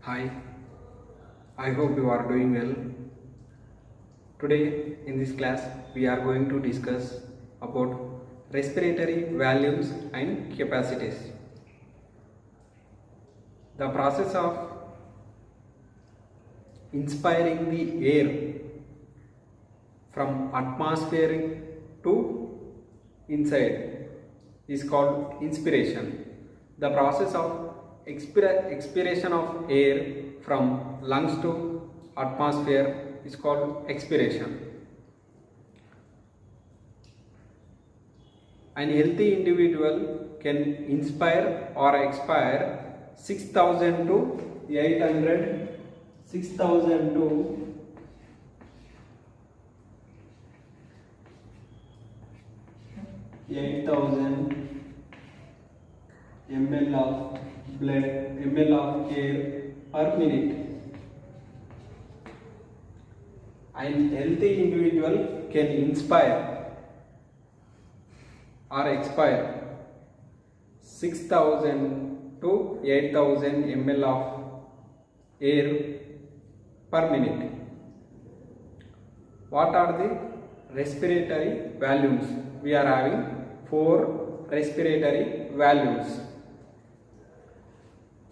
Hi, I hope you are doing well. Today in this class we are going to discuss about respiratory volumes and capacities. The process of inspiring the air from atmospheric to inside is called inspiration. The process of expiration of air from lungs to atmosphere is called expiration. An healthy individual can inspire or expire 6000 to 800 ml of ml of air per minute. An healthy individual can inspire or expire 6000 to 8000 ml of air per minute. What are the respiratory volumes? We are having 4 respiratory volumes.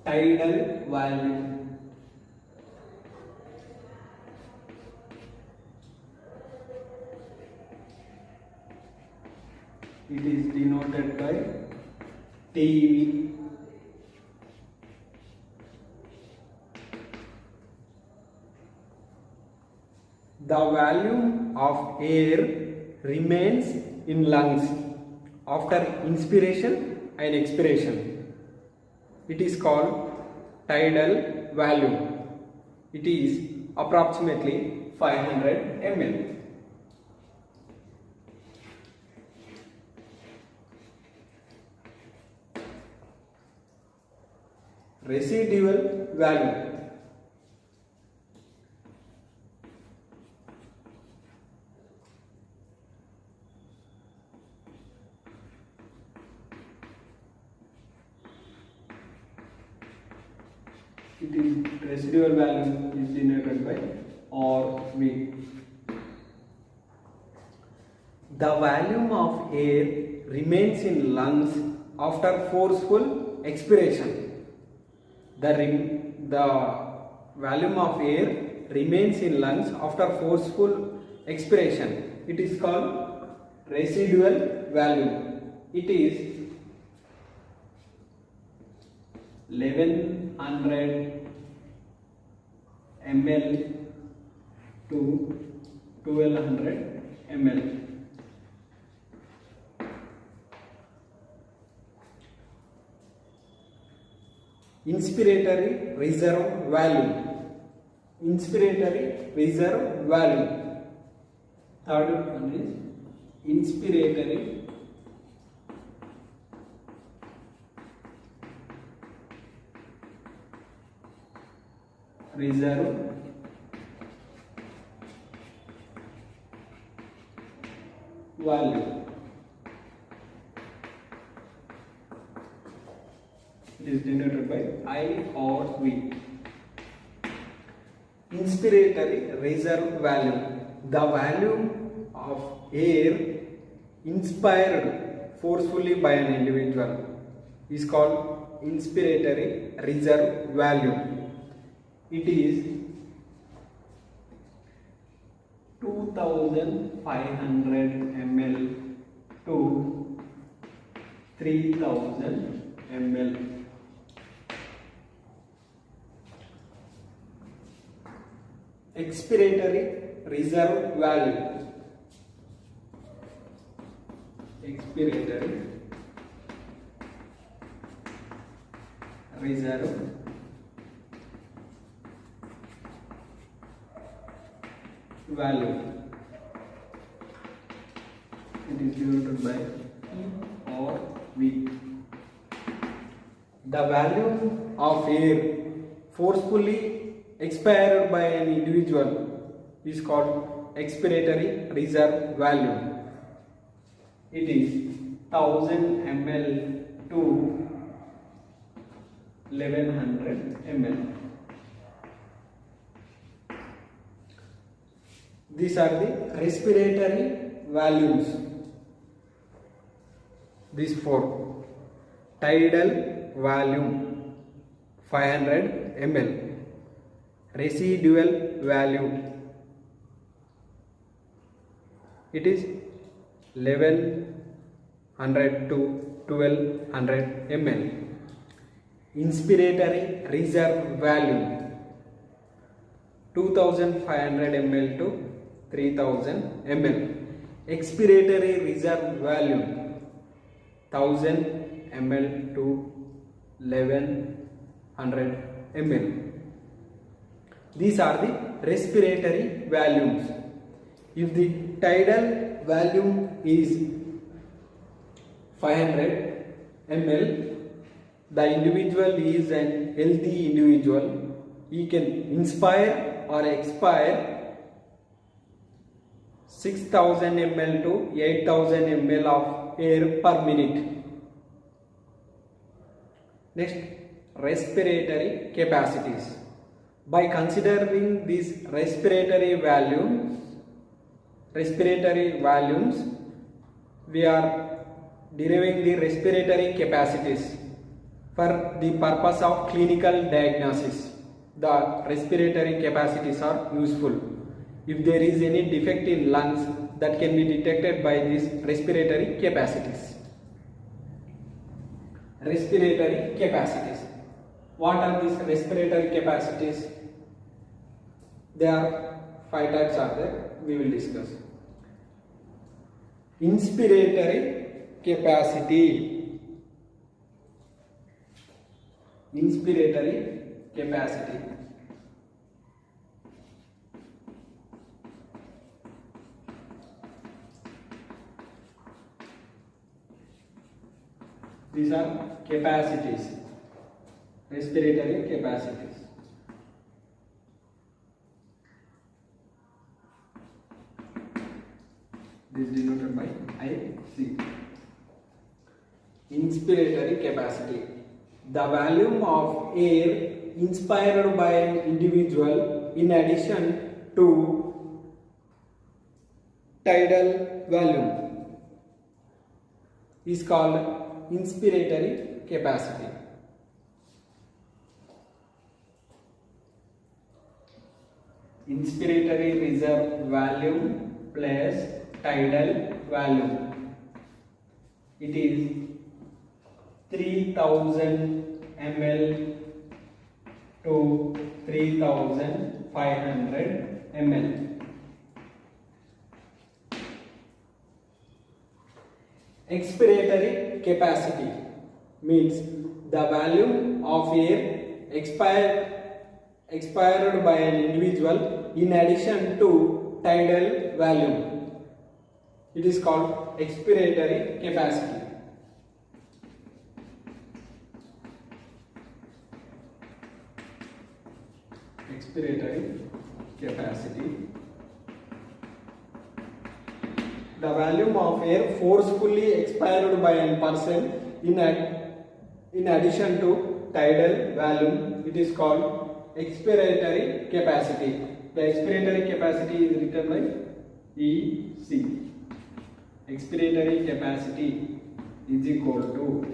Tidal volume, it is denoted by TeV. The volume of air remains in lungs after inspiration and expiration. It is called tidal volume. It is approximately 500 ml. Residual volume. It is residual volume is denoted by RV. The volume of air remains in lungs after forceful expiration. The volume of air remains in lungs after forceful expiration. It is called residual volume. It is 1100 ml to 1200 ml. Inspiratory reserve volume. Inspiratory reserve volume. Third one is inspiratory reserve volume. It is denoted by I or V. Inspiratory reserve volume. The volume of air inspired forcefully by an individual is called inspiratory reserve volume. It is 2500 ml to 3000 ml. Expiratory reserve volume. Expiratory reserve volume. It is denoted by E or V. The volume of air forcefully expired by an individual is called expiratory reserve volume. It is 1000 ml to 1100 ml. These are the respiratory volumes. These four. Tidal volume 500 ml. Residual volume, it is 1100 to 1200 ml. Inspiratory reserve volume 2500 ml to 3000 ml. Expiratory reserve volume 1000 ml to 1100 ml. These are the respiratory volumes. If the tidal volume is 500 ml, the individual is an healthy individual. He can inspire or expire 6000 ml to 8000 ml of air per minute. Next, respiratory capacities. By considering these respiratory volumes, we are deriving the respiratory capacities for the purpose of clinical diagnosis. The respiratory capacities are useful. If there is any defect in lungs, that can be detected by these respiratory capacities. Respiratory capacities. What are these respiratory capacities? There are 5 types are there. We will discuss. Inspiratory capacity. Inspiratory capacity. These are capacities. Respiratory capacities. This is denoted by IC. Inspiratory capacity. The volume of air inspired by an individual in addition to tidal volume is called inspiratory capacity. Inspiratory reserve volume plus tidal volume. It is 3000 ml to 3500 ml. Expiratory capacity means the volume of air expired by an individual in addition to tidal volume. It is called expiratory capacity. Expiratory capacity. The volume of air forcefully expired by a person in addition to tidal volume, it is called expiratory capacity. The expiratory capacity is written by EC. Expiratory capacity is equal to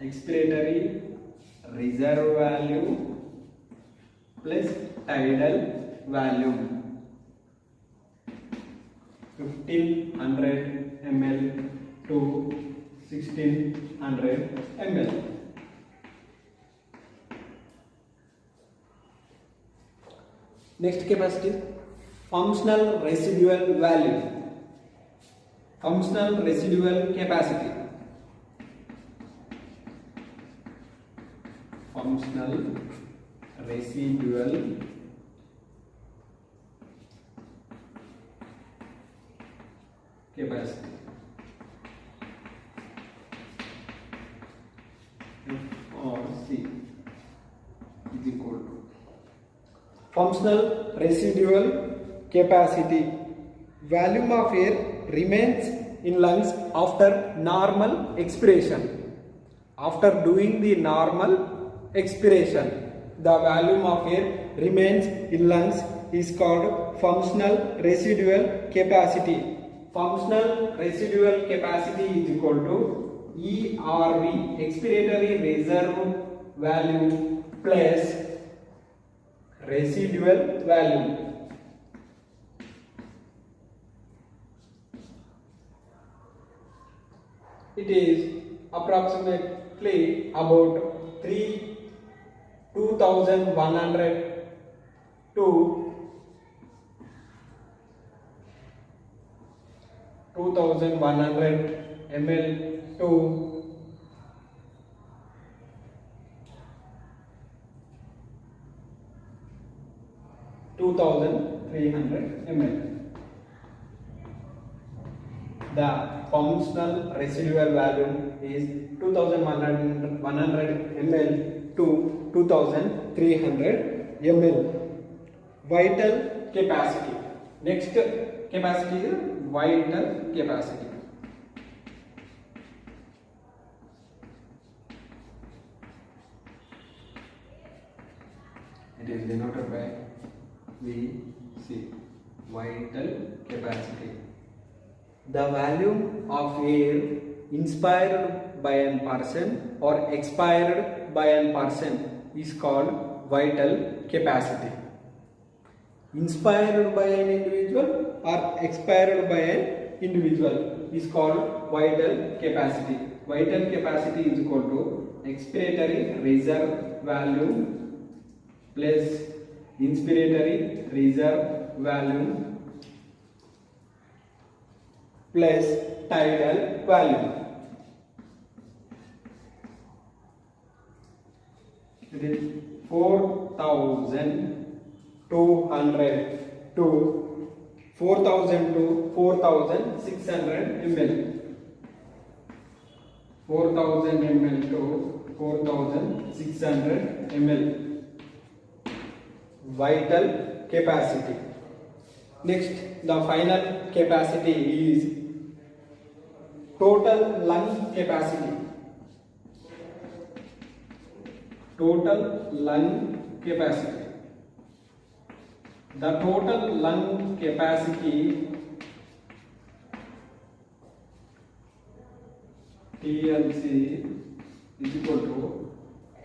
expiratory reserve value plus tidal volume. 1500 ml to 1600 ml. Next capacity, functional residual value. Functional residual capacity. Functional residual capacity. F or C is equal to functional residual capacity. Volume of air remains in lungs after normal expiration. After doing the normal expiration, the volume of air remains in lungs is called functional residual capacity. Functional residual capacity is equal to ERV, expiratory reserve value, plus residual value. It is approximately about 2100 to 2100 ml to 2300 ml. The functional residual value is 2100 ml to 2300 ml. Vital capacity. Next capacity is vital capacity. It is denoted by VC, vital capacity. The volume of air inspired by a person or expired by a person is called vital capacity. Inspired by an individual or expired by an individual is called vital capacity. Vital capacity is equal to expiratory reserve value plus inspiratory reserve value plus tidal value. It is 4200 to 4000 to 4600 ml. 4000 ml to 4600 ml. Vital capacity. Next, the final capacity is total lung capacity. Total lung capacity. The total lung capacity TLC is equal to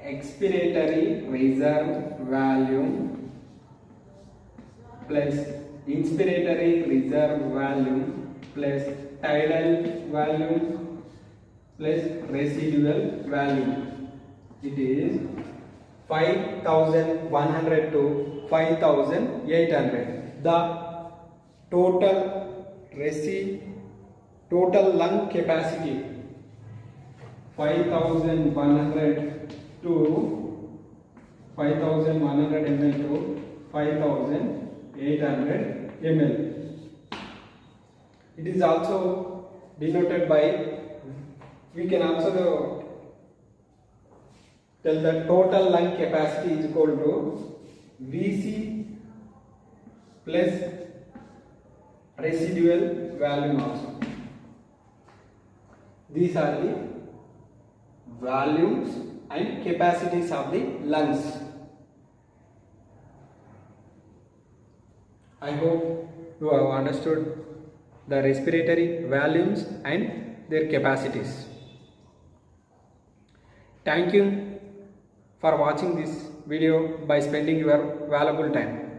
expiratory reserve value plus inspiratory reserve value plus tidal value plus residual value. It is 5100 to 5800. The total lung capacity 5100 to 5100 ml to 5800 ml. It is also denoted by, we can also tell the total lung capacity is equal to VC plus residual value also. These are the volumes and capacities of the lungs. I hope you have understood the respiratory volumes and their capacities. Thank you for watching this video by spending your valuable time.